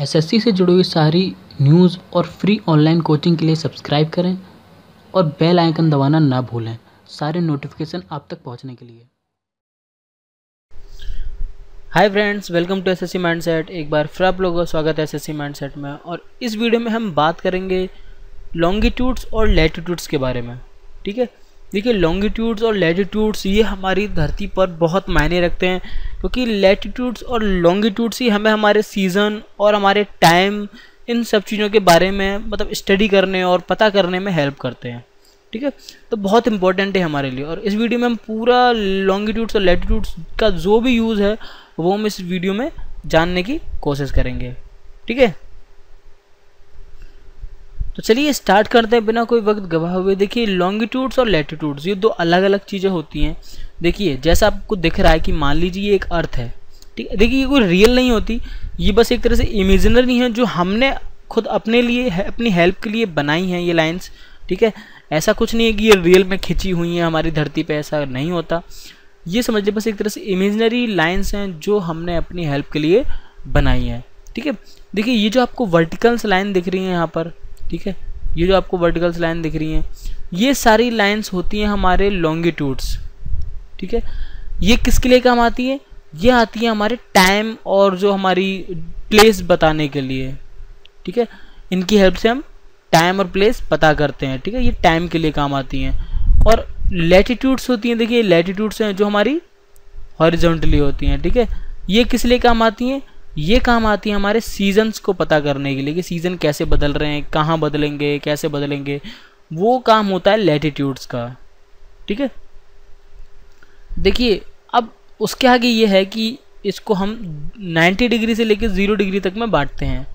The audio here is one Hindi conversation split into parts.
एसएससी से जुड़ी हुई सारी न्यूज़ और फ्री ऑनलाइन कोचिंग के लिए सब्सक्राइब करें और बेल आइकन दबाना ना भूलें सारे नोटिफिकेशन आप तक पहुंचने के लिए। Hi friends, welcome to SSC mindset. एक बार फिर आप लोगों का स्वागत है एसएससी माइंडसेट में। और इस वीडियो में हम बात करेंगे लॉन्गिट्यूड्स और लैटिट्यूड्स के बारे में। ठीक है, देखिए लॉन्गिट्यूड्स और लैटिट्यूड्स ये हमारी धरती पर बहुत मायने रखते हैं, क्योंकि लैटिट्यूड्स और लॉन्गिट्यूड्स ही हमें हमारे सीज़न और हमारे टाइम इन सब चीज़ों के बारे में मतलब स्टडी करने और पता करने में हेल्प करते हैं। ठीक है, तो बहुत इंपॉर्टेंट है हमारे लिए। और इस वीडियो में हम पूरा लॉन्गिट्यूड्स और लैटिट्यूड्स का जो भी यूज़ है वो हम इस वीडियो में जानने की कोशिश करेंगे। ठीक है, तो चलिए स्टार्ट करते हैं बिना कोई वक्त गवाए हुए। देखिए लॉन्गिट्यूड्स और लैटिट्यूड्स ये दो अलग अलग चीज़ें होती हैं। देखिए जैसा आपको दिख रहा है कि मान लीजिए ये एक अर्थ है। ठीक है, देखिए ये कोई रियल नहीं होती, ये बस एक तरह से इमेजिनरी है जो हमने खुद अपने लिए अपनी हेल्प के लिए बनाई हैं ये लाइंस। ठीक है, ऐसा कुछ नहीं है कि ये रियल में खिंची हुई हैं हमारी धरती पे, ऐसा नहीं होता। ये समझ लीजिए बस एक तरह से इमेजिनरी लाइंस हैं जो हमने अपनी हेल्प के लिए बनाई हैं। ठीक है, देखिए ये जो आपको वर्टिकल्स लाइन दिख रही है यहाँ पर, ठीक है, ये जो आपको वर्टिकल्स लाइन दिख रही हैं ये सारी लाइंस होती हैं हमारे लॉन्गिट्यूड्स। ठीक है, ये किसके लिए काम आती है? ये आती है हमारे टाइम और जो हमारी प्लेस बताने के लिए। ठीक है, इनकी हेल्प से हम टाइम और प्लेस पता करते हैं। ठीक है, ये टाइम के लिए काम आती हैं। और लैटिट्यूड्स होती हैं, देखिए लैटिट्यूड्स हैं जो हमारी हॉरिजॉन्टली होती हैं। ठीक है, ये किस लिए काम आती हैं? ये काम आती है हमारे सीजन्स को पता करने के लिए कि सीज़न कैसे बदल रहे हैं, कहाँ बदलेंगे, कैसे बदलेंगे, वो काम होता है लैटिट्यूड्स का। ठीक है, देखिए अब उसके आगे ये है कि इसको हम 90 डिग्री से लेकर 0 डिग्री तक में बांटते हैं।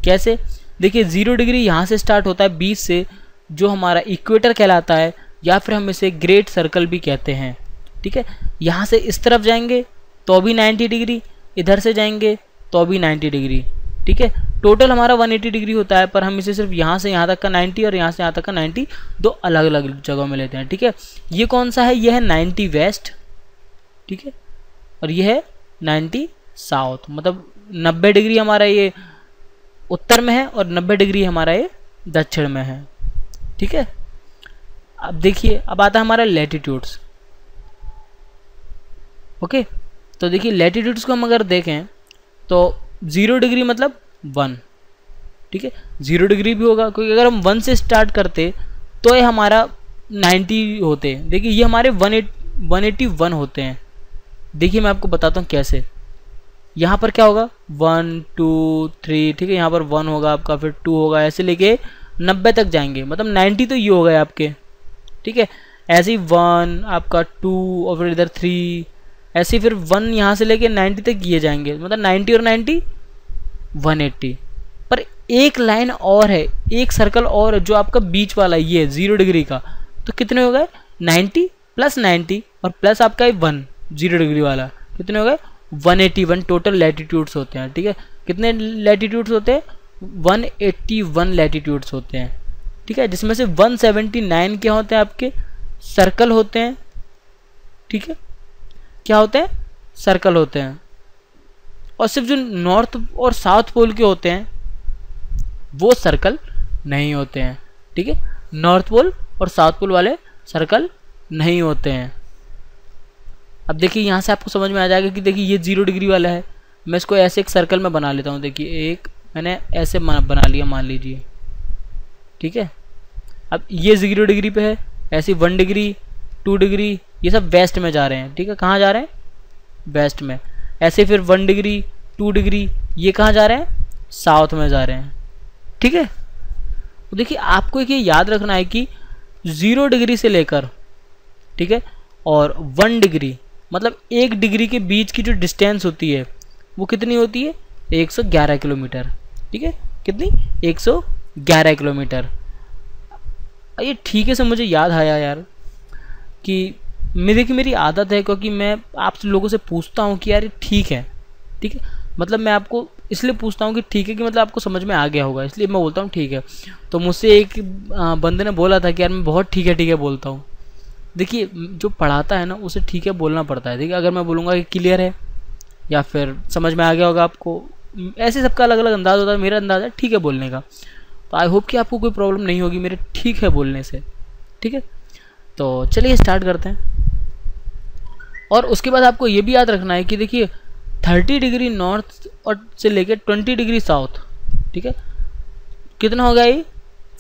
कैसे? देखिए 0 डिग्री यहाँ से स्टार्ट होता है 20 से, जो हमारा इक्वेटर कहलाता है, या फिर हम इसे ग्रेट सर्कल भी कहते हैं। ठीक है, यहाँ से इस तरफ जाएंगे तो भी 90 डिग्री, इधर से जाएंगे तो भी 90 डिग्री। ठीक है, टोटल हमारा 180 डिग्री होता है, पर हम इसे सिर्फ यहाँ से यहाँ तक का 90 और यहाँ से यहाँ तक का 90 दो अलग अलग जगहों में लेते हैं। ठीक है, ये कौन सा है? ये है 90 वेस्ट। ठीक है, और ये है 90 साउथ, मतलब 90 डिग्री हमारा ये उत्तर में है और 90 डिग्री हमारा ये दक्षिण में है। ठीक है, अब देखिए अब आता है हमारा लैटिट्यूड्स। ओके, तो देखिए लैटिट्यूड्स को हम अगर देखें तो 0 डिग्री मतलब 1। ठीक है, 0 डिग्री भी होगा क्योंकि अगर हम 1 से स्टार्ट करते तो ये हमारा 90 होते हैं। देखिए ये हमारे 181 होते हैं। देखिए मैं आपको बताता हूँ कैसे। यहाँ पर क्या होगा? 1 2 3, ठीक है, यहाँ पर 1 होगा आपका, फिर 2 होगा, ऐसे लेके 90 तक जाएंगे, मतलब 90 तो ये हो गए आपके। ठीक है, ऐसे ही 1 आपका 2 और फिर इधर 3, ऐसे ही फिर 1 यहाँ से लेके 90 तक ये जाएंगे, मतलब 90 और 90 180। पर एक लाइन और है, एक सर्कल और है जो आपका बीच वाला ये 0 डिग्री का, तो कितने हो गए? 90 प्लस 90 और प्लस आपका 1 0 डिग्री वाला, कितने हो गए? 181 टोटल लैटिट्यूड्स होते हैं। ठीक है, कितने लैटिट्यूड्स होते हैं? 181 लैटिट्यूड्स होते हैं। ठीक है, जिसमें से 179 क्या होते हैं? आपके सर्कल होते हैं। ठीक है, क्या होते हैं? सर्कल होते हैं। और सिर्फ जो नॉर्थ और साउथ पोल के होते हैं वो सर्कल नहीं होते हैं। ठीक है, नॉर्थ पोल और साउथ पोल वाले सर्कल नहीं होते हैं। अब देखिए यहाँ से आपको समझ में आ जाएगा कि देखिए ये 0 डिग्री वाला है, मैं इसको ऐसे एक सर्कल में बना लेता हूँ। देखिए एक मैंने ऐसे बना लिया मान लीजिए। ठीक है, अब ये 0 डिग्री पे है, ऐसे 1 डिग्री 2 डिग्री ये सब वेस्ट में जा रहे हैं। ठीक है, कहाँ जा रहे हैं? वेस्ट में। ऐसे फिर 1 डिग्री 2 डिग्री ये कहाँ जा रहे हैं? साउथ में जा रहे हैं। ठीक है, तो देखिए आपको एक ये याद रखना है कि 0 डिग्री से लेकर, ठीक है, और 1 डिग्री मतलब 1 डिग्री के बीच की जो डिस्टेंस होती है वो कितनी होती है? 111 किलोमीटर। ठीक है, कितनी? 111 किलोमीटर। ये ठीक है से मुझे याद आया यार कि मेरी आदत है, क्योंकि मैं आप लोगों से पूछता हूँ कि यार ये ठीक है। ठीक है, मतलब मैं आपको इसलिए पूछता हूँ कि ठीक है कि मतलब आपको समझ में आ गया होगा, इसलिए मैं बोलता हूँ ठीक है। तो मुझसे एक बंदे ने बोला था कि यार मैं बहुत ठीक है बोलता हूँ। देखिए जो पढ़ाता है ना उसे ठीक है बोलना पड़ता है। देखिए अगर मैं बोलूँगा कि क्लियर है या फिर समझ में आ गया होगा आपको, ऐसे सबका अलग अलग अंदाज होता है, मेरा अंदाज़ है ठीक है बोलने का। तो आई होप कि आपको कोई प्रॉब्लम नहीं होगी मेरे ठीक है बोलने से, ठीक है। तो चलिए स्टार्ट करते हैं। और उसके बाद आपको ये भी याद रखना है कि देखिए 30 डिग्री नॉर्थ और से लेकर 20 डिग्री साउथ, ठीक है, कितना हो गया ये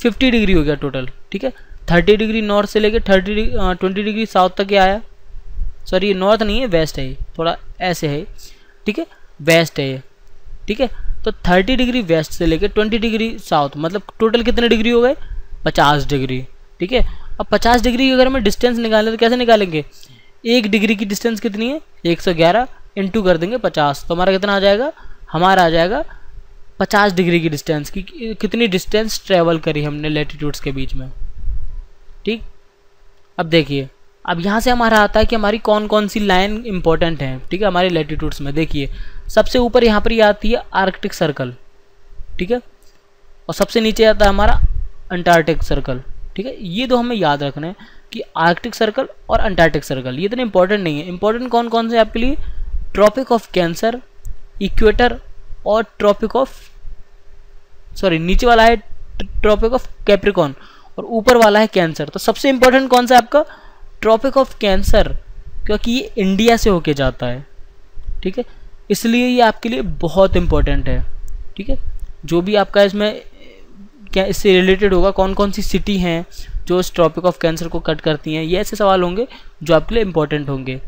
50 डिग्री हो गया टोटल, ठीक है। 30 डिग्री नॉर्थ से लेकर 20 डिग्री साउथ तक ये आया, सॉरी ये नॉर्थ नहीं है वेस्ट है, ये थोड़ा ऐसे है, ठीक है, वेस्ट है ये, ठीक है। तो 30 डिग्री वेस्ट से लेकर 20 डिग्री साउथ मतलब टोटल कितने डिग्री हो गए 50 डिग्री, ठीक है। अब 50 डिग्री की अगर हमें डिस्टेंस निकालें तो कैसे निकालेंगे, 1 डिग्री की डिस्टेंस कितनी है 111 इंटू कर देंगे 50, तो हमारा कितना आ जाएगा, हमारा आ जाएगा 50 डिग्री की डिस्टेंस की कितनी डिस्टेंस ट्रेवल करी हमने लैटिट्यूड्स के बीच में, ठीक। अब देखिए अब यहाँ से हमारा आता है कि हमारी कौन कौन सी लाइन इंपॉर्टेंट है, ठीक है, हमारे लैटिट्यूड्स में। देखिए सबसे ऊपर यहाँ पर ये आती है आर्कटिक सर्कल, ठीक है, और सबसे नीचे आता है हमारा अंटार्कटिक सर्कल, ठीक है। ये दो हमें याद रखना है कि आर्कटिक सर्कल और अंटार्कटिक सर्कल ये इतने इंपॉर्टेंट नहीं है। इंपॉर्टेंट कौन कौन से आपके लिए, ट्रॉपिक ऑफ कैंसर, इक्वेटर और ट्रॉपिक ऑफ, सॉरी नीचे वाला है ट्रॉपिक ऑफ कैप्रिकॉर्न और ऊपर वाला है कैंसर। तो सबसे इंपॉर्टेंट कौन सा है आपका, ट्रॉपिक ऑफ कैंसर, क्योंकि ये इंडिया से होके जाता है, ठीक है, इसलिए ये आपके लिए बहुत इंपॉर्टेंट है, ठीक है। जो भी आपका इसमें क्या इससे रिलेटेड होगा, कौन कौन सी सिटी हैं जो इस ट्रॉपिक ऑफ कैंसर को कट करती हैं, ये ऐसे सवाल होंगे जो आपके लिए इंपॉर्टेंट होंगे,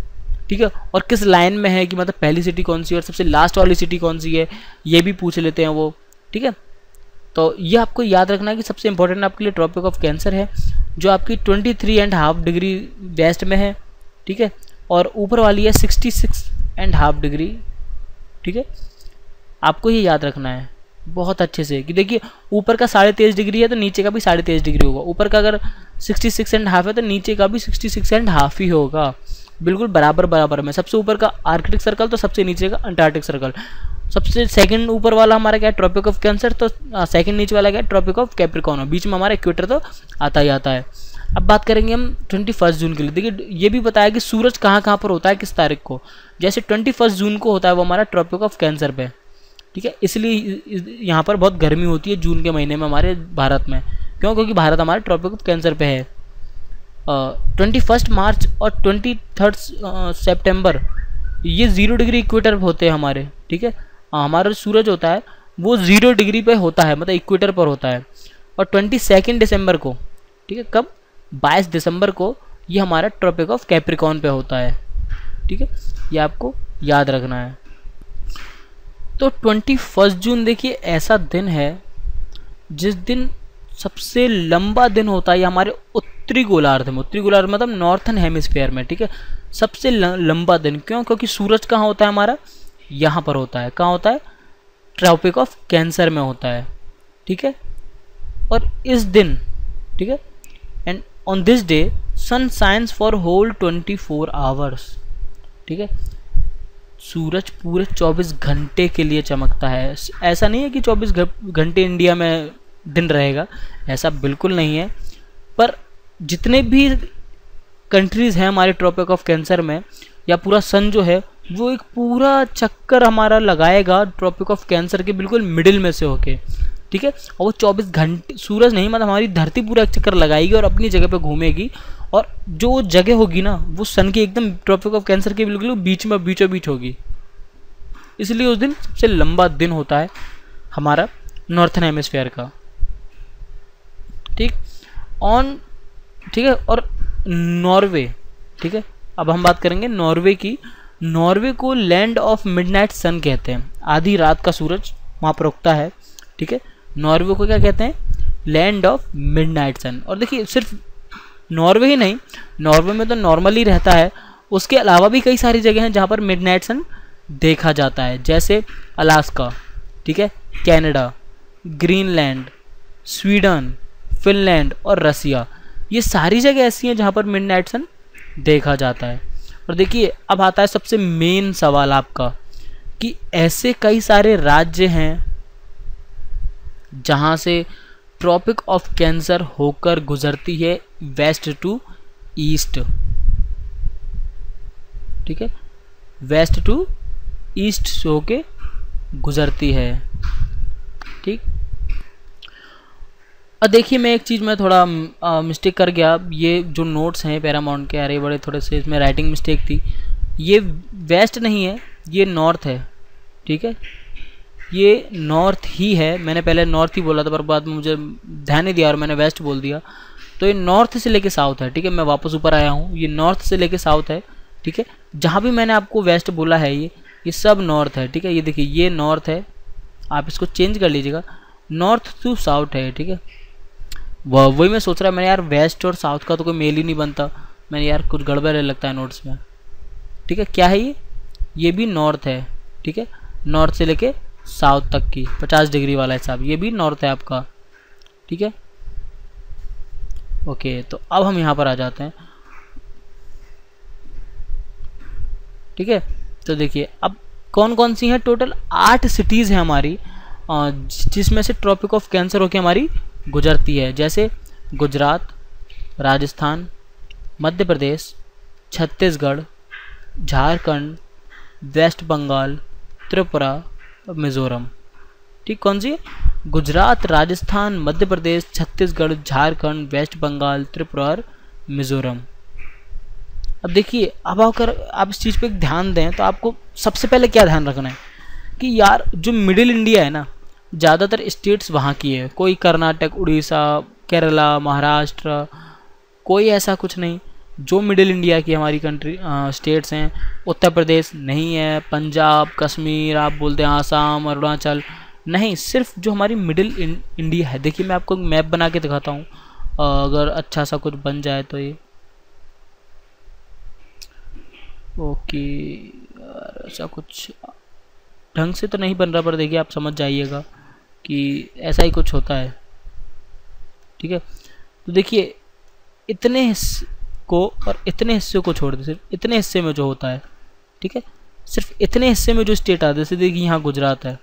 ठीक है। और किस लाइन में है कि मतलब पहली सिटी कौन सी है और सबसे लास्ट वाली सिटी कौन सी है, ये भी पूछ लेते हैं वो, ठीक है। तो ये आपको याद रखना है कि सबसे इंपॉर्टेंट आपके लिए ट्रॉपिक ऑफ कैंसर है जो आपकी 23.5 डिग्री वेस्ट में है, ठीक है, और ऊपर वाली है 66.5 डिग्री, ठीक है। आपको ये याद रखना है बहुत अच्छे से कि देखिए ऊपर का 23.5 डिग्री है तो नीचे का भी 23.5 डिग्री होगा, ऊपर का अगर 66.5 है तो नीचे का भी 66.5 ही होगा, बिल्कुल बराबर बराबर में। सबसे ऊपर का आर्कटिक सर्कल तो सबसे नीचे का अंटार्कटिक सर्कल, सबसे सेकंड ऊपर वाला हमारा क्या है ट्रॉपिक ऑफ कैंसर, तो सेकंड नीचे वाला क्या है ट्रॉपिक ऑफ कैप्रिकॉर्न, बीच में हमारा इक्वेटर तो आता ही आता है। अब बात करेंगे हम 21 जून के लिए। देखिए ये भी बताया कि सूरज कहाँ कहाँ पर होता है किस तारीख को, जैसे 21 जून को होता है वो हमारा ट्रॉपिक ऑफ कैंसर पे, ठीक है। इसलिए यहाँ पर बहुत गर्मी होती है जून के महीने में हमारे भारत में, क्यों, क्योंकि भारत हमारे ट्रॉपिक ऑफ कैंसर पे है। 21 मार्च और 23 सितंबर ये 0 डिग्री इक्वेटर होते हैं हमारे, ठीक है। हमारा सूरज होता है वो 0 डिग्री पे होता है, मतलब इक्वेटर पर होता है। और 22 दिसंबर को, ठीक है, कब 22 दिसंबर को ये हमारा ट्रॉपिक ऑफ कैप्रिकॉर्न पे होता है, ठीक है, ये आपको याद रखना है। तो 21 जून देखिए ऐसा दिन है जिस दिन सबसे लंबा दिन होता है ये हमारे उत्तरी गोलार्ध में, उत्तरी गोलार्ध मतलब नॉर्थन हेमिस्फीयर में, ठीक है, सबसे लंबा दिन। क्यों, क्योंकि सूरज कहाँ होता है हमारा, यहाँ पर होता है, कहाँ होता है, ट्रॉपिक ऑफ कैंसर में होता है, ठीक है। और इस दिन, ठीक है, and on this day sun shines for whole 24 hours, ठीक है, सूरज पूरे 24 घंटे के लिए चमकता है। ऐसा नहीं है कि 24 घंटे इंडिया में दिन रहेगा, ऐसा बिल्कुल नहीं है, पर जितने भी कंट्रीज़ हैं हमारे ट्रॉपिक ऑफ कैंसर में, या पूरा सन जो है वो एक पूरा चक्कर हमारा लगाएगा ट्रॉपिक ऑफ कैंसर के बिल्कुल मिडिल में से होके, ठीक है। और वो 24 घंटे सूरज नहीं मतलब हमारी धरती पूरा एक चक्कर लगाएगी और अपनी जगह पे घूमेगी, और जो जगह होगी ना वो सन की एकदम ट्रॉपिक ऑफ कैंसर के बिल्कुल बीच में बीचों बीच होगी, इसलिए उस दिन सबसे लंबा दिन होता है हमारा नॉर्थन हेमिस्फीयर का, ठीक। ठीक है, और नॉर्वे, ठीक है, अब हम बात करेंगे नॉर्वे की। नॉर्वे को लैंड ऑफ मिडनाइट सन कहते हैं, आधी रात का सूरज वहाँ पर उगता है, ठीक है। नॉर्वे को क्या कहते हैं, लैंड ऑफ मिडनाइट सन। और देखिए सिर्फ नॉर्वे ही नहीं, नॉर्वे में तो नॉर्मली रहता है, उसके अलावा भी कई सारी जगह हैं जहाँ पर मिडनाइट सन देखा जाता है, जैसे अलास्का, ठीक है, कनाडा, ग्रीनलैंड, स्वीडन, फिनलैंड और रसिया, ये सारी जगह ऐसी हैं जहाँ पर मिडनाइट सन देखा जाता है। और देखिए अब आता है सबसे मेन सवाल आपका कि ऐसे कई सारे राज्य हैं जहाँ से ट्रॉपिक ऑफ कैंसर होकर गुजरती है वेस्ट टू ईस्ट, ठीक है, वेस्ट टू ईस्ट से होके गुजरती है। ठीक, अब देखिए मैं एक चीज़ में थोड़ा मिस्टेक कर गया। ये जो नोट्स हैं पैरामाउंट के, अरे बड़े थोड़े से इसमें राइटिंग मिस्टेक थी। ये वेस्ट नहीं है, ये नॉर्थ है। ठीक है, ये नॉर्थ ही है। मैंने पहले नॉर्थ ही बोला था, पर बाद में मुझे ध्यान नहीं दिया और मैंने वेस्ट बोल दिया। तो ये नॉर्थ से लेके साउथ है। ठीक है, मैं वापस ऊपर आया हूँ, ये नॉर्थ से लेके साउथ है। ठीक है, जहाँ भी मैंने आपको वेस्ट बोला है ये सब नॉर्थ है। ठीक है, ये देखिए ये नॉर्थ है, आप इसको चेंज कर लीजिएगा, नॉर्थ टू साउथ है। ठीक है, वही मैं सोच रहा, मैंने यार वेस्ट और साउथ का तो कोई मेल ही नहीं बनता। मैंने यार कुछ गड़बड़ लगता है नोट्स में। ठीक है, क्या है ये भी नॉर्थ है। ठीक है, नॉर्थ से लेके साउथ तक की 50 डिग्री वाला हिसाब, ये भी नॉर्थ है आपका। ठीक है, ओके, तो अब हम यहाँ पर आ जाते हैं। ठीक है, तो देखिए अब कौन कौन सी हैं, टोटल 8 सिटीज़ हैं हमारी, जिसमें से ट्रॉपिक ऑफ कैंसर होके हमारी गुजरती है। जैसे गुजरात, राजस्थान, मध्य प्रदेश, छत्तीसगढ़, झारखंड, वेस्ट बंगाल, त्रिपुरा, मिज़ोरम। ठीक, कौन सी? गुजरात, राजस्थान, मध्य प्रदेश, छत्तीसगढ़, झारखंड, वेस्ट बंगाल, त्रिपुरा और मिज़ोरम। अब देखिए, अब अगर आप इस चीज़ पे ध्यान दें तो आपको सबसे पहले क्या ध्यान रखना है कि यार जो मिडिल इंडिया है ना, ज़्यादातर स्टेट्स वहाँ की है। कोई कर्नाटक, उड़ीसा, केरला, महाराष्ट्र, कोई ऐसा कुछ नहीं। जो मिडिल इंडिया की हमारी कंट्री स्टेट्स हैं, उत्तर प्रदेश नहीं है, पंजाब, कश्मीर, आप बोलते हैं आसाम, अरुणाचल, नहीं, सिर्फ जो हमारी मिडिल इंडिया है। देखिए मैं आपको मैप बना के दिखाता हूँ, अगर अच्छा सा कुछ बन जाए तो। ये ओके, ऐसा कुछ ढंग से तो नहीं बन रहा, पर देखिए आप समझ जाइएगा कि ऐसा ही कुछ होता है। ठीक है, तो देखिए इतने हिस्से को और इतने हिस्से को छोड़ दे, सिर्फ इतने हिस्से में जो होता है। ठीक है, सिर्फ इतने हिस्से में जो स्टेट आते हैं, जैसे देखिए यहाँ गुजरात है।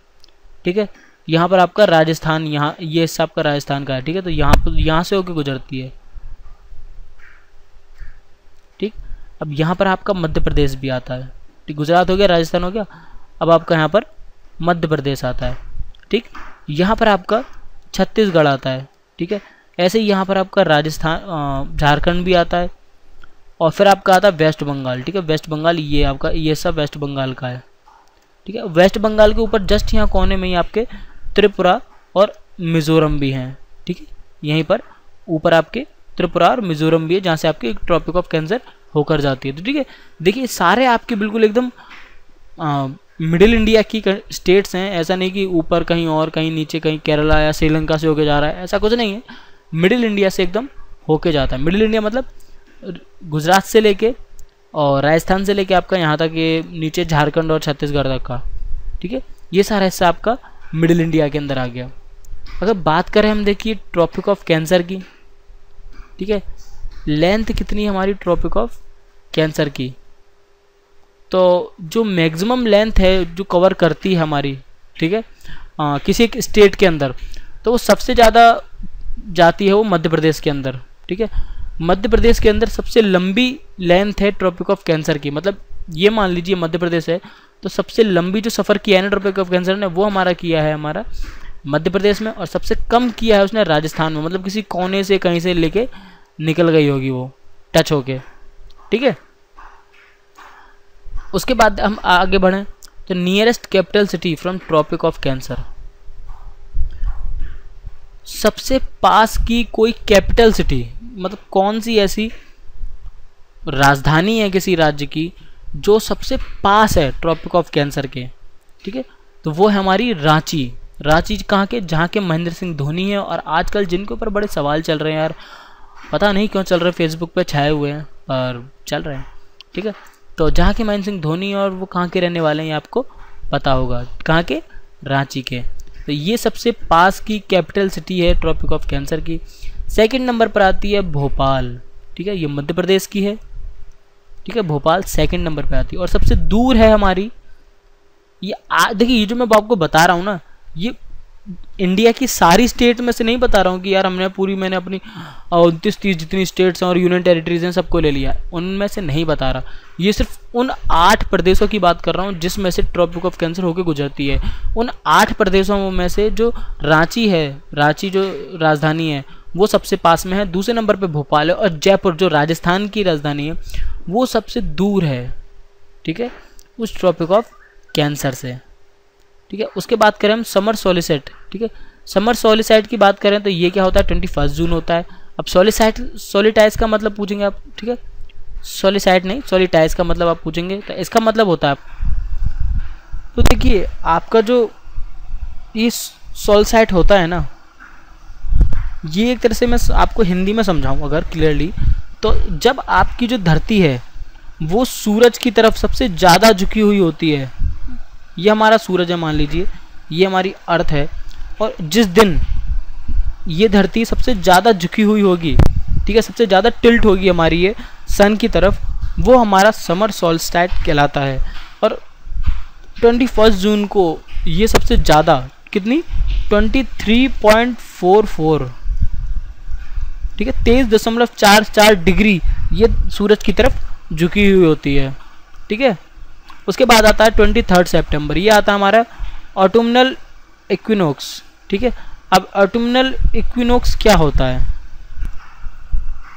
ठीक है, यहाँ पर आपका राजस्थान, यहाँ ये हिस्सा आपका राजस्थान का है। ठीक है, तो यहाँ से होकर गुजरती है। ठीक, अब यहाँ पर आपका मध्य प्रदेश भी आता है। ठीक, गुजरात हो गया, राजस्थान हो गया, अब आपका यहाँ पर मध्य प्रदेश आता है। ठीक, यहाँ पर आपका छत्तीसगढ़ आता है। ठीक है, ऐसे ही यहाँ पर आपका राजस्थान, झारखंड भी आता है, और फिर आपका आता है वेस्ट बंगाल। ठीक है, वेस्ट बंगाल ये आपका, ये सब वेस्ट बंगाल का है। ठीक है, वेस्ट बंगाल के ऊपर जस्ट यहाँ कोने में ही आपके त्रिपुरा और मिज़ोरम भी हैं। ठीक है, यहीं पर ऊपर आपके त्रिपुरा और मिज़ोरम भी है, जहाँ से आपकी ट्रॉपिक ऑफ कैंसर होकर जाती है। तो ठीक है, देखिए सारे आपके बिल्कुल एकदम मिडिल इंडिया की स्टेट्स हैं। ऐसा नहीं कि ऊपर कहीं और कहीं नीचे कहीं केरला या श्रीलंका से होके जा रहा है, ऐसा कुछ नहीं है। मिडिल इंडिया से एकदम होके जाता है। मिडिल इंडिया मतलब गुजरात से लेके और राजस्थान से लेके आपका यहाँ तक, ये नीचे झारखंड और छत्तीसगढ़ तक का। ठीक है, ये सारा हिस्सा आपका मिडिल इंडिया के अंदर आ गया। अगर बात करें हम, देखिए ट्रॉपिक ऑफ कैंसर की। ठीक है, लेंथ कितनी है हमारी ट्रॉपिक ऑफ कैंसर की, तो जो मैक्सिमम लेंथ है जो कवर करती है हमारी, ठीक है, किसी एक स्टेट के अंदर, तो वो सबसे ज़्यादा जाती है वो मध्य प्रदेश के अंदर। ठीक है, मध्य प्रदेश के अंदर सबसे लंबी लेंथ है ट्रॉपिक ऑफ कैंसर की। मतलब ये मान लीजिए मध्य प्रदेश है, तो सबसे लंबी जो सफ़र किया है ना ट्रॉपिक ऑफ कैंसर ने, वो हमारा किया है हमारा मध्य प्रदेश में, और सबसे कम किया है उसने राजस्थान में। मतलब किसी कोने से कहीं से लेके निकल गई होगी वो, टच होके। ठीक है, उसके बाद हम आगे बढ़ें तो nearest capital city from tropic of cancer, सबसे पास की कोई कैपिटल सिटी, मतलब कौन सी ऐसी राजधानी है किसी राज्य की जो सबसे पास है ट्रॉपिक ऑफ कैंसर के। ठीक है, तो वो है हमारी रांची। रांची कहाँ के? जहाँ के महेंद्र सिंह धोनी है, और आजकल जिनके ऊपर बड़े सवाल चल रहे हैं यार, पता नहीं क्यों चल रहे, फेसबुक पे छाए हुए हैं पर चल रहे हैं। ठीक है, तो जहाँ के महेंद्र सिंह धोनी, और वो कहाँ के रहने वाले हैं, ये आपको पता होगा, कहाँ के? रांची के। तो ये सबसे पास की कैपिटल सिटी है ट्रॉपिक ऑफ कैंसर की। सेकंड नंबर पर आती है भोपाल। ठीक है, ये मध्य प्रदेश की है। ठीक है, भोपाल सेकंड नंबर पे आती है, और सबसे दूर है हमारी ये। देखिए ये जो मैं आपको बता रहा हूँ ना, ये इंडिया की सारी स्टेट में से नहीं बता रहा हूँ कि यार मैंने अपनी 29-30 जितनी स्टेट्स हैं और यूनियन टेरिटरीज हैं सबको ले लिया, उनमें से नहीं बता रहा। ये सिर्फ उन 8 प्रदेशों की बात कर रहा हूँ जिसमें से ट्रॉपिक ऑफ कैंसर होकर गुजरती है। उन 8 प्रदेशों में से जो रांची है, रांची जो राजधानी है वो सबसे पास में है, दूसरे नंबर पे भोपाल है, और जयपुर जो राजस्थान की राजधानी है वो सबसे दूर है, ठीक है, उस ट्रॉपिक ऑफ कैंसर से, ठीक है। उसके बात करें हम समर सोलिसाइट, ठीक है, समर सोलिसाइट की बात करें तो ये क्या होता है, 21 जून होता है। अब सोलिटाइज का मतलब पूछेंगे आप, ठीक है, सोलिसाइट नहीं, सोलिटाइज का मतलब आप पूछेंगे तो इसका मतलब होता है तो देखिए आपका जो ये सोलिसाइट होता है ना, ये एक तरह से मैं आपको हिंदी में समझाऊं अगर क्लियरली, तो जब आपकी जो धरती है वो सूरज की तरफ सबसे ज़्यादा झुकी हुई होती है, ये हमारा सूरज है मान लीजिए, ये हमारी अर्थ है, और जिस दिन ये धरती सबसे ज़्यादा झुकी हुई होगी, ठीक है, सबसे ज़्यादा टिल्ट होगी हमारी ये सन की तरफ, वो हमारा समर सोल्स्टाइट कहलाता है। और 21 जून को ये सबसे ज़्यादा कितनी 23.44, ठीक है, 23.44 डिग्री ये सूरज की तरफ झुकी हुई होती है, ठीक है। उसके बाद आता है 23 सितंबर, ये आता है हमारा ऑटमनल इक्विनोक्स, ठीक है। अब ऑटमनल इक्विनोक्स क्या होता है,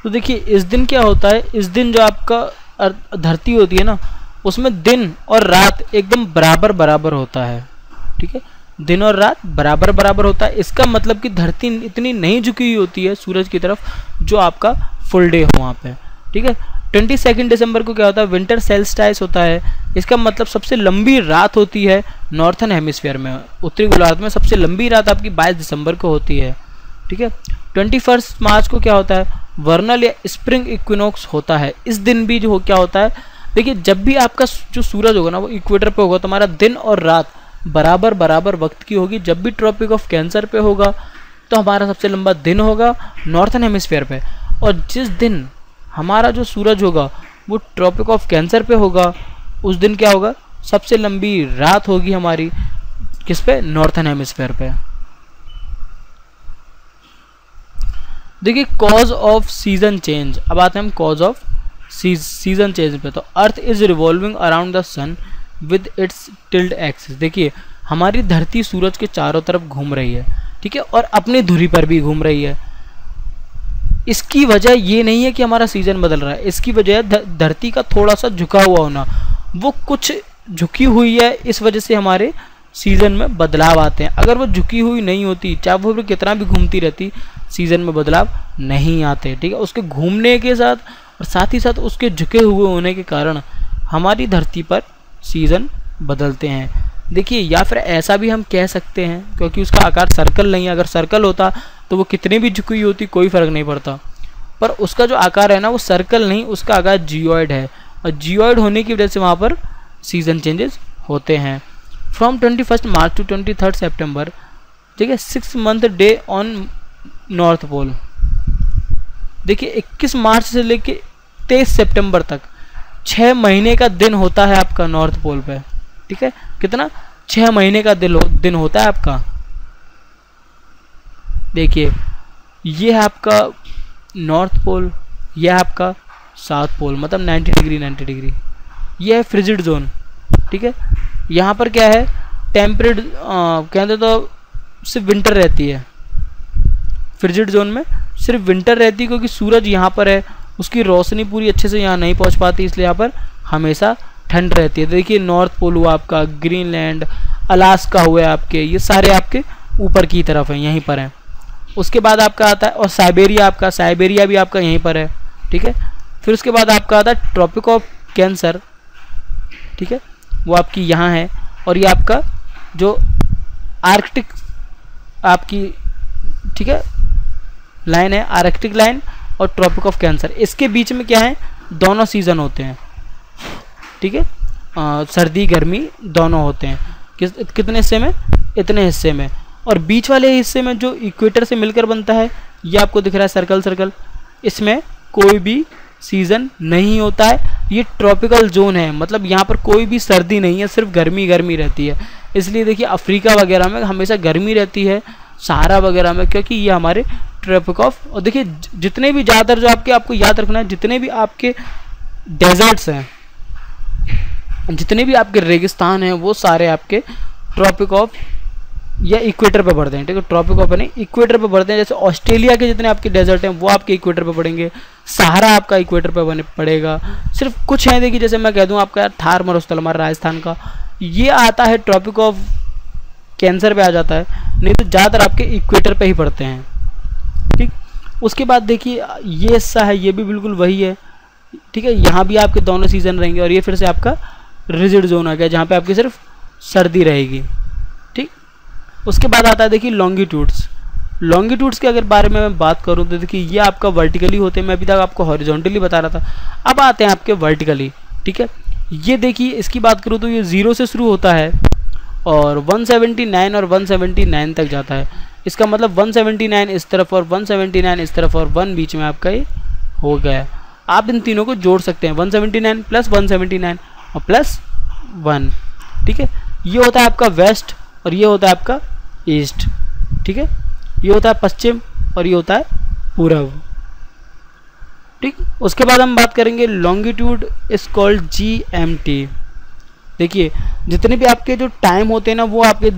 तो देखिए इस दिन क्या होता है, इस दिन जो आपका धरती होती है ना उसमें दिन और रात एकदम बराबर बराबर होता है, ठीक है, दिन और रात बराबर बराबर होता है। इसका मतलब कि धरती इतनी नहीं झुकी हुई होती है सूरज की तरफ जो आपका फुल डे हो वहाँ पे, ठीक है। 22 दिसंबर को क्या होता है, विंटर सेल्स्टाइस होता है। इसका मतलब सबसे लंबी रात होती है नॉर्थन हेमिस्फीयर में, उत्तरी गोलार्ध में सबसे लंबी रात आपकी 22 दिसंबर को होती है, ठीक है। 21 मार्च को क्या होता है, वर्नल या स्प्रिंग इक्विनोक्स होता है। इस दिन भी जो क्या होता है, देखिए जब भी आपका जो सूरज होगा ना वो इक्वेटर पे होगा तो हमारा दिन और रात बराबर बराबर वक्त की होगी। जब भी ट्रॉपिक ऑफ कैंसर पे होगा तो हमारा सबसे लंबा दिन होगा नॉर्थन हेमिस्फीयर पे, और जिस दिन हमारा जो सूरज होगा वो ट्रॉपिक ऑफ कैंसर पे होगा उस दिन क्या होगा, सबसे लंबी रात होगी हमारी किस पे, नॉर्थन हेमिस्फीयर पे। देखिए कॉज ऑफ सीजन चेंज, अब आते हैं हम कॉज ऑफ सीजन चेंज पे। तो earth is revolving around the sun with its tilt axis. देखिए हमारी धरती सूरज के चारों तरफ घूम रही है, ठीक है, और अपनी धुरी पर भी घूम रही है। इसकी वजह ये नहीं है कि हमारा सीजन बदल रहा है, इसकी वजह है धरती का थोड़ा सा झुका हुआ होना, वो कुछ झुकी हुई है, इस वजह से हमारे सीजन में बदलाव आते हैं। अगर वो झुकी हुई नहीं होती, चाहे वो कितना भी घूमती रहती, सीजन में बदलाव नहीं आते, ठीक है। उसके घूमने के साथ और साथ ही साथ उसके झुके हुए होने के कारण हमारी धरती पर सीजन बदलते हैं। देखिए या फिर ऐसा भी हम कह सकते हैं, क्योंकि उसका आकार सर्कल नहीं है, अगर सर्कल होता तो वो कितनी भी झुकी हुई होती कोई फर्क नहीं पड़ता, पर उसका जो आकार है ना वो सर्कल नहीं, उसका आकार जियोइड है, और जियोइड होने की वजह से वहाँ पर सीजन चेंजेस होते हैं। फ्रॉम 21 मार्च टू 23 सितंबर, ठीक है, 6 month day on north pole. देखिए 21 मार्च से लेके 23 सितंबर तक 6 महीने का दिन होता है आपका नॉर्थ पोल पे, ठीक है। कितना, 6 महीने का दिन होता है आपका। देखिए ये है आपका नॉर्थ पोल, यह है आपका साउथ पोल, मतलब 90 डिग्री 90 डिग्री। यह है फ्रिजिड जोन, ठीक है। यहाँ पर क्या है, टेम्परेट कहते तो सिर्फ विंटर रहती है, फ्रिजिड जोन में सिर्फ विंटर रहती है, क्योंकि सूरज यहाँ पर है, उसकी रोशनी पूरी अच्छे से यहाँ नहीं पहुँच पाती, इसलिए यहाँ पर हमेशा ठंड रहती है। देखिए नॉर्थ पोल हुआ आपका, ग्रीनलैंड, अलास्का हुए आपके, ये सारे आपके ऊपर की तरफ हैं, यहीं पर हैं। उसके बाद आपका आता है और साइबेरिया, आपका साइबेरिया भी आपका यहीं पर है, ठीक है। फिर उसके बाद आपका आता है ट्रॉपिक ऑफ कैंसर, ठीक है, वो आपकी यहाँ है। और ये आपका जो आर्कटिक आपकी, ठीक है, लाइन है, आर्कटिक लाइन और ट्रॉपिक ऑफ कैंसर, इसके बीच में क्या है, दोनों सीजन होते हैं, ठीक है, सर्दी गर्मी दोनों होते हैं। कितने हिस्से में, इतने हिस्से में। और बीच वाले हिस्से में जो इक्वेटर से मिलकर बनता है, ये आपको दिख रहा है सर्कल सर्कल, इसमें कोई भी सीज़न नहीं होता है, ये ट्रॉपिकल जोन है, मतलब यहाँ पर कोई भी सर्दी नहीं है, सिर्फ गर्मी गर्मी रहती है। इसलिए देखिए अफ्रीका वगैरह में हमेशा गर्मी रहती है, सहारा वगैरह में, क्योंकि ये हमारे ट्रॉपिक ऑफ। और देखिए जितने भी ज़्यादातर जो आपको याद रखना है, जितने भी आपके डेजर्ट्स हैं, जितने भी आपके रेगिस्तान हैं, वो सारे आपके ट्रॉपिक ऑफ या इक्वेटर पे पड़ते हैं, ठीक है। ट्रॉपिक ऑफ नहीं, इक्वेटर पे पड़ते हैं। जैसे ऑस्ट्रेलिया के जितने आपके डेजर्ट हैं वो आपके इक्वेटर पे पड़ेंगे, सहारा आपका इक्वेटर पे पड़ेगा। सिर्फ कुछ हैं, देखिए जैसे मैं कह दूं आपका थार मरुस्थल हमारा राजस्थान का, ये आता है ट्रॉपिक ऑफ कैंसर पे आ जाता है, नहीं तो ज़्यादातर आपके इक्वेटर पे ही पड़ते हैं, ठीक। उसके बाद देखिए ये हिस्सा है, ये भी बिल्कुल वही है, ठीक है। यहाँ भी आपके दोनों सीजन रहेंगे, और ये फिर से आपका रिजिड जोन आ गया जहाँ पे आपकी सिर्फ सर्दी रहेगी, ठीक। उसके बाद आता है देखिए लॉन्गिट्यूड्स। लॉन्गिट्यूड्स के अगर बारे में मैं बात करूँ तो देखिए ये आपका वर्टिकली होते हैं, मैं अभी तक आपको हॉरिजॉन्टली बता रहा था, अब आते हैं आपके वर्टिकली, ठीक है। ये देखिए इसकी बात करूँ तो ये 0 से शुरू होता है और 179 और 179 तक जाता है। इसका मतलब 179 इस तरफ और 179 इस तरफ और 1 बीच में आपका ये हो गया। आप इन तीनों को जोड़ सकते हैं, 179 प्लस 179 और प्लस 1, ठीक है। ये होता है आपका वेस्ट और ये होता है आपका ईस्ट, ठीक है। ये होता है पश्चिम और ये होता है पूरब, ठीक। उसके बाद हम बात करेंगे लॉन्गिट्यूड इज कॉल्ड GMT। देखिए जितने भी आपके जो टाइम होते हैं ना वो आपके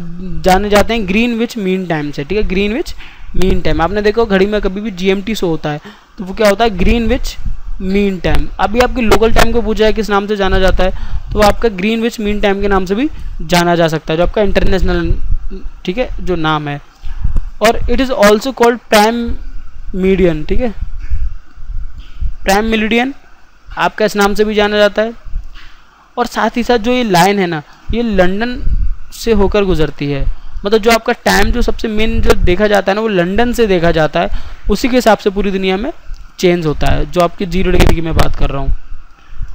जाने जाते हैं ग्रीनविच मीन टाइम से, ठीक है। ग्रीनविच मीन टाइम आपने देखो घड़ी में कभी भी GMT शो होता है तो वो क्या होता है, ग्रीनविच मीन टाइम। अभी आपके लोकल टाइम को पूछा है किस नाम से जाना जाता है, तो आपका ग्रीनविच मीन टाइम के नाम से भी जाना जा सकता है, जो आपका इंटरनेशनल, ठीक है, जो नाम है। और it is also called prime median, ठीक है। प्राइम मीडियन आपका इस नाम से भी जाना जाता है। और साथ ही साथ जो ये लाइन है ना, ये लंदन से होकर गुजरती है, मतलब जो आपका टाइम जो सबसे मेन जो देखा जाता है ना वो लंदन से देखा जाता है, उसी के हिसाब से पूरी दुनिया में चेंज होता है, जो आपकी 0 डिग्री की मैं बात कर रहा हूँ।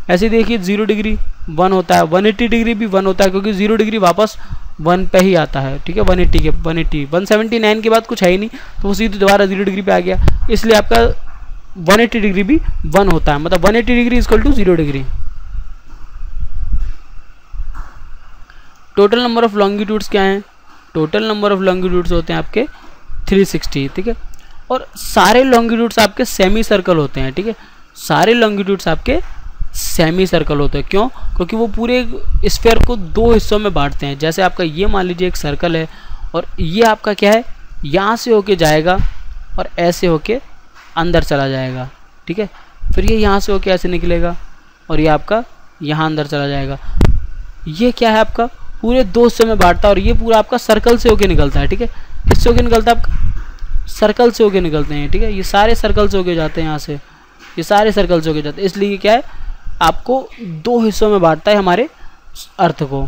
ऐसे देखिए 0 डिग्री 1 होता है, 180 डिग्री भी 1 होता है, क्योंकि 0 डिग्री वापस 1 पे ही आता है, ठीक है। 179 के बाद कुछ है ही नहीं, तो वो सीधे दोबारा 0 डिग्री पे आ गया, इसलिए आपका 180 डिग्री भी 1 होता है, मतलब 180 degree equal to 0 degree. Total number of longitudes क्या हैं? टोटल नंबर ऑफ लॉन्गिट्यूड्स होते हैं आपके 360, ठीक है। और सारे लॉन्गिट्यूड्स आपके सेमी सर्कल होते हैं, ठीक है। सारे लॉन्गिट्यूड्स आपके सेमी सर्कल होते हैं, क्यों? क्योंकि वो पूरे स्फीयर को 2 हिस्सों में बांटते हैं। जैसे आपका ये मान लीजिए एक सर्कल है और ये आपका क्या है, यहाँ से होके जाएगा और ऐसे होके अंदर चला जाएगा, ठीक है। फिर ये यहाँ से होके ऐसे निकलेगा और ये आपका यहाँ अंदर चला जाएगा। ये क्या है आपका पूरे 2 हिस्सों में बांटता है और ये पूरा आपका सर्कल से होके निकलता है, ठीक है। किससे होके निकलता है? आपका सर्कल से होके निकलते हैं, ठीक है। ये सारे सर्कल से होके जाते हैं, यहाँ से ये सारे सर्कल से होके जाते हैं, इसलिए क्या है आपको 2 हिस्सों में बांटता है हमारे अर्थ को।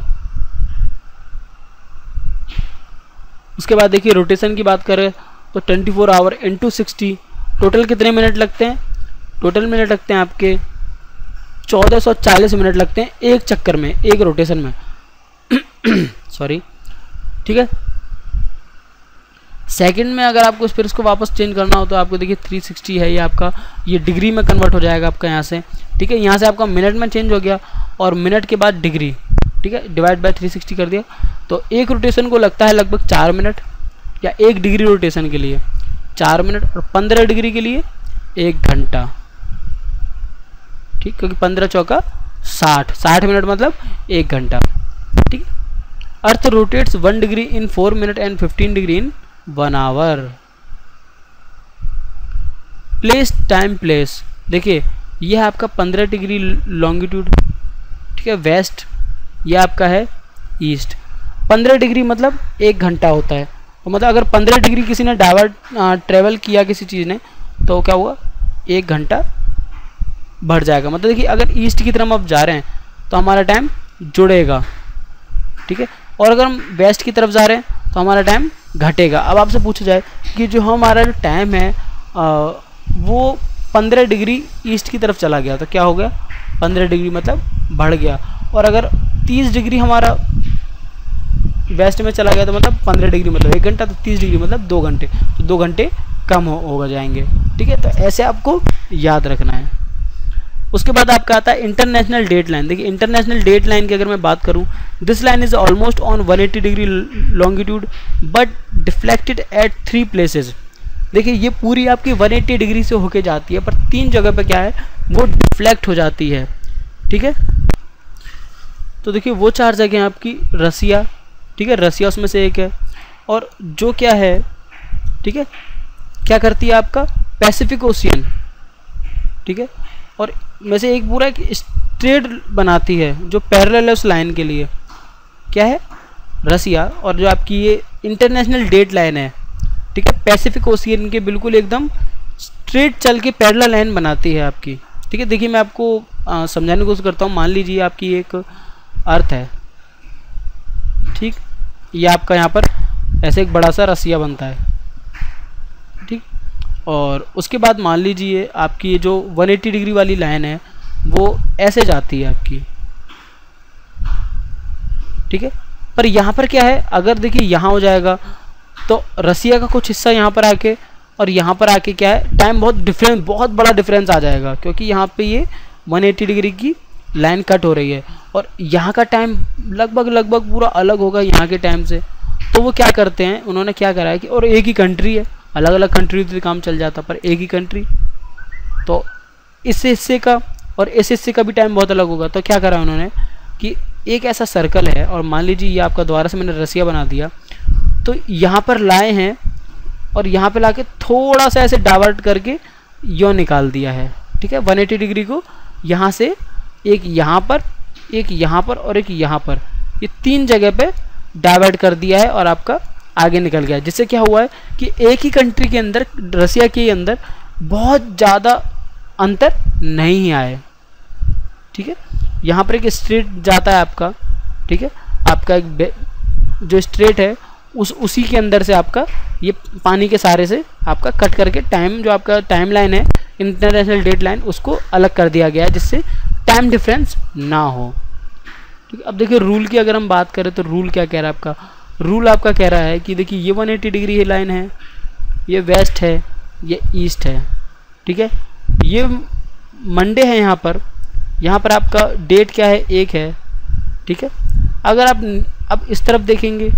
उसके बाद देखिए रोटेशन की बात करें तो 24 आवर इंटू 60 टोटल कितने मिनट लगते हैं? टोटल मिनट लगते हैं आपके 1440 मिनट लगते हैं एक चक्कर में, एक रोटेशन में सॉरी, ठीक है। सेकंड में अगर आपको फिर इसको वापस चेंज करना हो तो आपको देखिए 360 है, ये आपका ये डिग्री में कन्वर्ट हो जाएगा आपका यहाँ से, ठीक है। यहाँ से आपका मिनट में चेंज हो गया और मिनट के बाद डिग्री, ठीक है, डिवाइड बाय 360 कर दिया। तो एक रोटेशन को लगता है लगभग 4 मिनट, या 1 डिग्री रोटेशन के लिए 4 मिनट, और 15 डिग्री के लिए 1 घंटा, ठीक, क्योंकि 15 चौका 60 मिनट मतलब 1 घंटा, ठीक है। Earth rotates 1 degree in 4 minute and 15 degree in 1 hour. Place time place, देखिए ये है आपका 15 डिग्री लॉन्गिट्यूड, ठीक है, वेस्ट, ये आपका है ईस्ट। 15 डिग्री मतलब 1 घंटा होता है, तो मतलब अगर 15 डिग्री किसी ने ट्रेवल किया किसी चीज़ ने तो क्या हुआ, 1 घंटा बढ़ जाएगा। मतलब देखिए अगर ईस्ट की तरफ आप जा रहे हैं तो हमारा टाइम जुड़ेगा, ठीक है, और अगर हम वेस्ट की तरफ जा रहे हैं तो हमारा टाइम घटेगा। अब आपसे पूछा जाए कि जो हमारा जो टाइम है वो 15 डिग्री ईस्ट की तरफ चला गया तो क्या हो गया, 15 डिग्री मतलब बढ़ गया। और अगर 30 डिग्री हमारा वेस्ट में चला गया तो मतलब 15 डिग्री मतलब 1 घंटा, तो 30 डिग्री मतलब 2 घंटे, तो 2 घंटे कम हो जाएंगे, ठीक है। तो ऐसे आपको याद रखना है। उसके बाद आपका आता है इंटरनेशनल डेट लाइन। देखिए इंटरनेशनल डेट लाइन की अगर मैं बात करूं, this line is almost on 180 degree longitude but deflected at 3 places. देखिए ये पूरी आपकी 180 डिग्री से होके जाती है, पर 3 जगह पे क्या है वो डिफ्लेक्ट हो जाती है, ठीक है। तो देखिए वो 4 जगह आपकी रसिया, ठीक है, रसिया उसमें से एक है, और जो क्या है, ठीक है, क्या करती है आपका पैसिफिक ओशियन, ठीक है, और में से एक पूरा एक स्ट्रेट बनाती है जो पैरेलल है उस लाइन के लिए, क्या है, रसिया। और जो आपकी ये इंटरनेशनल डेट लाइन है, ठीक है, पैसिफिक ओशियन के बिल्कुल एकदम स्ट्रेट चल के पैरेलल लाइन बनाती है आपकी, ठीक है। देखिए मैं आपको समझाने की कोशिश करता हूँ। मान लीजिए आपकी एक अर्थ है, ठीक, ये आपका यहाँ पर ऐसे एक बड़ा सा रसिया बनता है, ठीक, और उसके बाद मान लीजिए आपकी जो 180 डिग्री वाली लाइन है वो ऐसे जाती है आपकी, ठीक है। पर यहाँ पर क्या है, अगर देखिए यहाँ हो जाएगा तो रसिया का कुछ हिस्सा यहाँ पर आके और यहाँ पर आके क्या है टाइम बहुत बड़ा डिफरेंस आ जाएगा, क्योंकि यहाँ पे ये 180 डिग्री की लाइन कट हो रही है और यहाँ का टाइम लगभग पूरा अलग होगा यहाँ के टाइम से। तो वो क्या करते हैं, उन्होंने क्या करा है कि, और एक ही कंट्री है, अलग अलग कंट्री से काम चल जाता पर एक ही कंट्री, तो इस हिस्से का और इस हिस्से का भी टाइम बहुत अलग होगा। तो क्या करा उन्होंने कि एक ऐसा सर्कल है और मान लीजिए ये आपका दोबारा से मैंने रसिया बना दिया, तो यहाँ पर लाए हैं और यहाँ पे लाके थोड़ा सा ऐसे डाइवर्ट करके यो निकाल दिया है, ठीक है। 180 डिग्री को यहाँ से एक यहाँ पर, एक यहाँ पर और एक यहाँ पर, ये 3 जगह पे डाइवर्ट कर दिया है और आपका आगे निकल गया है। जिससे क्या हुआ है कि एक ही कंट्री के अंदर, रसिया के अंदर बहुत ज़्यादा अंतर नहीं आए, ठीक है। यहाँ पर एक स्ट्रेट जाता है आपका, ठीक है, आपका एक जो स्ट्रेट है उसी के अंदर से आपका ये पानी के सहारे से आपका कट करके टाइम, जो आपका टाइम लाइन है इंटरनेशनल डेट लाइन, उसको अलग कर दिया गया है जिससे टाइम डिफरेंस ना हो, ठीक है। अब देखिए रूल की अगर हम बात करें तो रूल क्या कह रहा है आपका, रूल आपका कह रहा है कि देखिए ये 180 डिग्री ये लाइन है, ये वेस्ट है, ये ईस्ट है, ठीक है, ये मंडे है यहाँ पर आपका डेट क्या है, 1 है, ठीक है। अगर आप अब इस तरफ देखेंगे,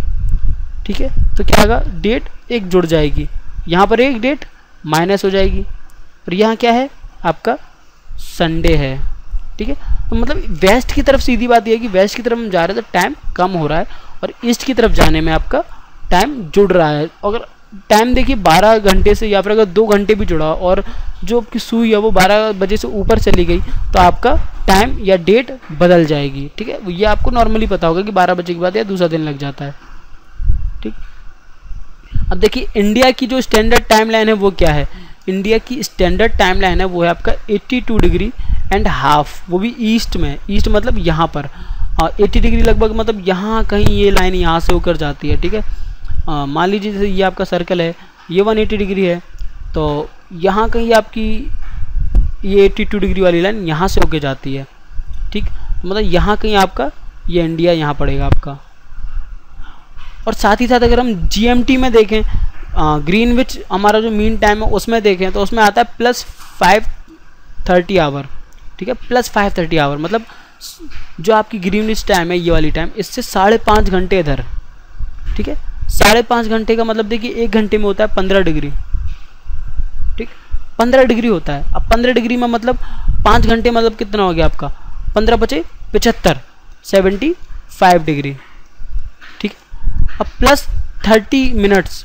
ठीक है, तो क्या होगा, डेट 1 जुड़ जाएगी, यहाँ पर एक डेट माइनस हो जाएगी, और यहाँ क्या है आपका संडे है, ठीक है। तो मतलब वेस्ट की तरफ सीधी बात यह है कि वेस्ट की तरफ हम जा रहे हैं तो टाइम कम हो रहा है और ईस्ट की तरफ जाने में आपका टाइम जुड़ रहा है। अगर टाइम देखिए 12 घंटे से या फिर अगर 2 घंटे भी जुड़ा और जो आपकी सुई है वो 12 बजे से ऊपर चली गई तो आपका टाइम या डेट बदल जाएगी, ठीक है। ये आपको नॉर्मली पता होगा कि 12 बजे के बाद या दूसरा दिन लग जाता है, ठीक। अब देखिए इंडिया की जो स्टैंडर्ड टाइम लाइन है वो क्या है, इंडिया की स्टैंडर्ड टाइम लाइन है वो है आपका 82 डिग्री एंड हाफ, वो भी ईस्ट में, ईस्ट मतलब यहाँ पर 80 डिग्री लगभग, मतलब यहाँ कहीं ये लाइन यहाँ से होकर जाती है, ठीक है। मान लीजिए जैसे ये आपका सर्कल है, ये 180 डिग्री है, तो यहाँ कहीं आपकी ये 82 डिग्री वाली लाइन यहाँ से होके जाती है, ठीक, मतलब यहाँ कहीं आपका ये इंडिया यहाँ पड़ेगा आपका। और साथ ही साथ अगर हम GMT में देखें, ग्रीनविच हमारा जो मीन टाइम है उसमें देखें तो उसमें आता है +5:30 आवर, ठीक है, +5:30 आवर, मतलब जो आपकी ग्रीनविच टाइम है ये वाली टाइम, इससे 5.5 घंटे इधर, ठीक है। 5.5 घंटे का मतलब देखिए 1 घंटे में होता है 15 डिग्री, ठीक, 15 डिग्री होता है। अब 15 डिग्री में मतलब 5 घंटे मतलब कितना हो गया आपका, 15 × 5 = 75, 75 डिग्री, ठीक। अब +30 मिनट्स,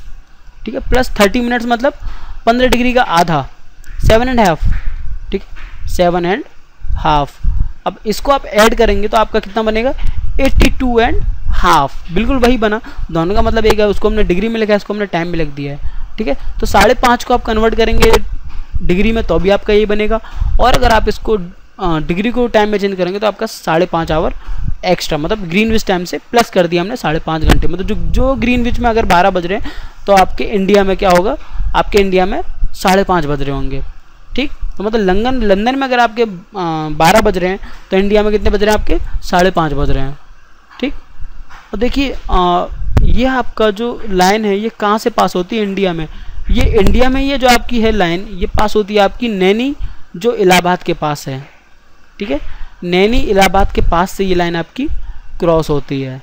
ठीक है, +30 मिनट्स मतलब 15 डिग्री का आधा, 7.5, ठीक, 7.5। अब इसको आप ऐड करेंगे तो आपका कितना बनेगा, 82.5, बिल्कुल वही बना, दोनों का मतलब एक है, उसको हमने डिग्री में लिखा है, इसको हमने टाइम में लिख दिया है, ठीक है। तो 5.5 को आप कन्वर्ट करेंगे डिग्री में तो भी आपका ये बनेगा, और अगर आप इसको डिग्री को टाइम में चेंज करेंगे तो आपका 5.5 आवर एक्स्ट्रा, मतलब ग्रीनविच टाइम से प्लस कर दिया हमने 5.5 घंटे, मतलब जो ग्रीनविच में अगर 12 बज रहे हैं तो आपके इंडिया में क्या होगा, आपके इंडिया में 5.5 बज रहे होंगे, ठीक। तो मतलब लंदन में अगर आपके 12 बज रहे हैं तो इंडिया में कितने बज रहे हैं, आपके 5.5 बज रहे हैं, ठीक। और देखिए ये आपका जो लाइन है ये कहाँ से पास होती है, इंडिया में, ये इंडिया में ये जो आपकी है लाइन ये पास होती है आपकी नैनी, जो इलाहाबाद के पास है, ठीक है, नैनी इलाहाबाद के पास से ये लाइन आपकी क्रॉस होती है।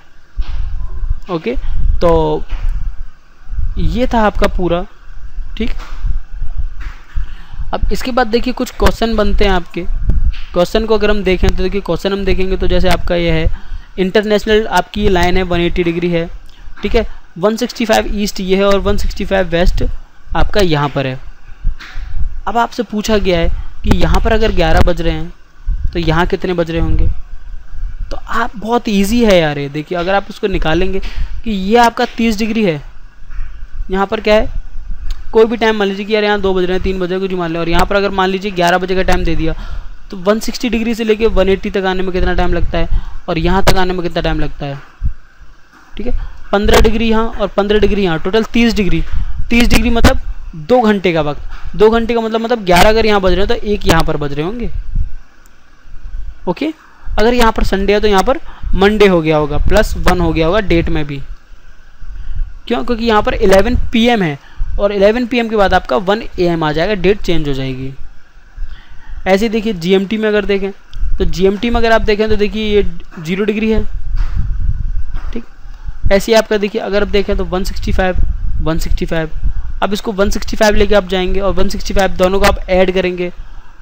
ओके, तो ये था आपका पूरा। ठीक, अब इसके बाद देखिए कुछ क्वेश्चन बनते हैं आपके। क्वेश्चन को अगर हम देखें तो देखिए क्वेश्चन हम देखेंगे तो जैसे आपका ये है इंटरनेशनल, आपकी ये लाइन है 180 डिग्री है। ठीक है, 165 ईस्ट ये है और 165 वेस्ट आपका यहाँ पर है। अब आपसे पूछा गया है कि यहाँ पर अगर 11 बज रहे हैं तो यहाँ कितने बज रहे होंगे। तो आप बहुत इजी है यार ये, देखिए अगर आप उसको निकालेंगे कि ये आपका 30 डिग्री है, यहाँ पर क्या है, कोई भी टाइम मान लीजिए कि यार यहाँ 2 बज रहे हैं, 3 बज रहे हैं, कुछ मान लें, और यहाँ पर अगर मान लीजिए 11 बजे का टाइम दे दिया तो 160 डिग्री से लेके 180 तक आने में कितना टाइम लगता है और यहाँ तक आने में कितना टाइम लगता है। ठीक है, 15 डिग्री यहाँ और 15 डिग्री यहाँ, टोटल 30 डिग्री। 30 डिग्री मतलब 2 घंटे का वक्त। 2 घंटे का मतलब 11 अगर यहाँ बज रहे हैं तो 1 यहाँ पर बज रहे होंगे। ओके, अगर यहाँ पर संडे है तो यहाँ पर मंडे हो गया होगा, +1 हो गया होगा डेट में भी। क्यों? क्योंकि यहाँ पर 11 PM है और 11 PM के बाद आपका 1 AM आ जाएगा, डेट चेंज हो जाएगी। ऐसे देखिए GMT में अगर देखें तो GMT में अगर आप देखें तो देखिए ये 0 डिग्री है। ठीक, ऐसे ही आपका देखिए अगर आप देखें तो 165। अब इसको 165 लेके आप जाएंगे और 165 दोनों को आप ऐड करेंगे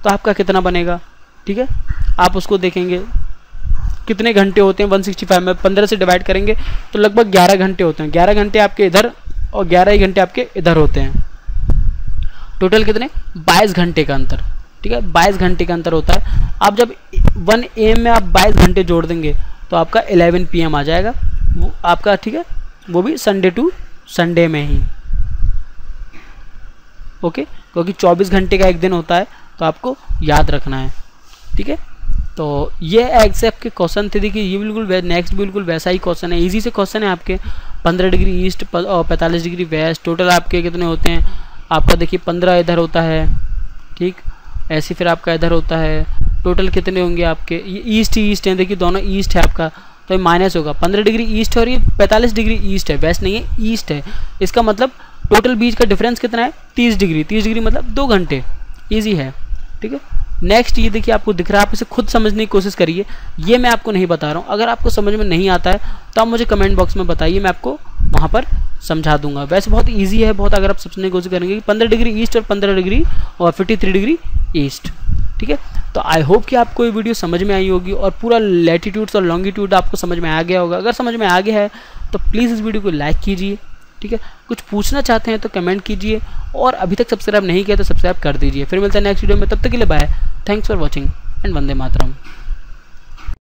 तो आपका कितना बनेगा। ठीक है, आप उसको देखेंगे कितने घंटे होते हैं 165 में, 15 से डिवाइड करेंगे तो लगभग 11 घंटे होते हैं। 11 घंटे आपके इधर और 11 ही घंटे आपके इधर होते हैं। टोटल कितने, 22 घंटे का अंतर। ठीक है, 22 घंटे का अंतर होता है। आप जब 1 AM में आप 22 घंटे जोड़ देंगे तो आपका 11 PM आ जाएगा वो आपका। ठीक है, वो भी संडे टू संडे में ही। ओके, क्योंकि 24 घंटे का एक दिन होता है तो आपको याद रखना है। ठीक है, तो ये ऐसे आपके क्वेश्चन थे। देखिए ये बिल्कुल नेक्स्ट बिल्कुल वैसा ही क्वेश्चन है, इजी से क्वेश्चन है आपके। 15 डिग्री ईस्ट और 45 डिग्री वेस्ट, टोटल आपके कितने होते हैं आपका, देखिए 15 इधर होता है। ठीक, ऐसे फिर आपका इधर होता है, टोटल कितने होंगे आपके, ये ईस्ट ही ईस्ट है, देखिए दोनों ईस्ट है आपका तो ये माइनस होगा। 15 डिग्री ईस्ट और ये 45 डिग्री ईस्ट है, वेस्ट नहीं है, ईस्ट है। इसका मतलब टोटल बीच का डिफरेंस कितना है, 30 डिग्री। 30 डिग्री मतलब 2 घंटे, ईजी है। ठीक है, नेक्स्ट ये देखिए आपको दिख रहा है, आप इसे खुद समझने की कोशिश करिए, ये मैं आपको नहीं बता रहा हूँ। अगर आपको समझ में नहीं आता है तो आप मुझे कमेंट बॉक्स में बताइए, मैं आपको वहाँ पर समझा दूंगा। वैसे बहुत इजी है बहुत, अगर आप समझने की कोशिश करेंगे कि 15 डिग्री ईस्ट और 15 डिग्री और 53 डिग्री ईस्ट। ठीक है, तो आई होप कि आपको ये वीडियो समझ में आई होगी और पूरा लैटिट्यूड्स और लॉन्गिट्यूड आपको समझ में आ गया होगा। अगर समझ में आ गया है तो प्लीज़ इस वीडियो को लाइक कीजिए। ठीक है, कुछ पूछना चाहते हैं तो कमेंट कीजिए और अभी तक सब्सक्राइब नहीं किया तो सब्सक्राइब कर दीजिए। फिर मिलते हैं नेक्स्ट वीडियो में, तब तक के लिए bye, thanks for watching and Vande Mataram.